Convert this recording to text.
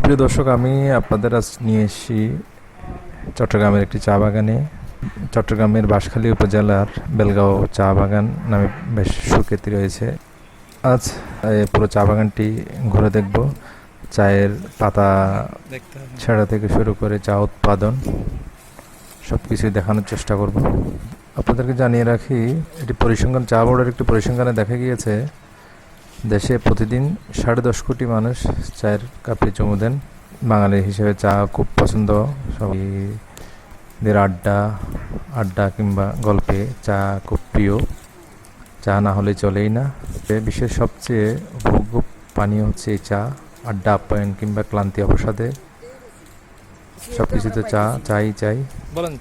সুপ্রিয় দর্শক, আমি আপনাদের আজ নিয়ে এসেছি চট্টগ্রামের একটি চা বাগানে। চট্টগ্রামের বাঁশখালী উপজেলার বেলগাঁও চা বাগান নামে বেশ সুখ্যাতি রয়েছে। আজ পুরো চা বাগানটি ঘুরে দেখব। চায়ের পাতা ছেঁড়া থেকে শুরু করে চা উৎপাদন সব কিছুই দেখানোর চেষ্টা করব। আপনাদেরকে জানিয়ে রাখি, এটি পরিসংখ্যান চা বোর্ডের একটি পরিসংখ্যানে দেখা গিয়েছে দেশে প্রতিদিন 10.5 কোটি মানুষ চায়ের কাপে চুমু দেন। বাঙালি হিসেবে চা খুব পছন্দ সবাইদের। আড্ডা কিংবা গল্পে চা খুব প্রিয়। চা না হলে চলেই না। বিশ্বের সবচেয়ে উপভোগ্য পানীয় হচ্ছে এই চা। আড্ডা, আপ্যায়ন কিংবা ক্লান্তি অবসাদে সব কিছুতে চাই। বলেন।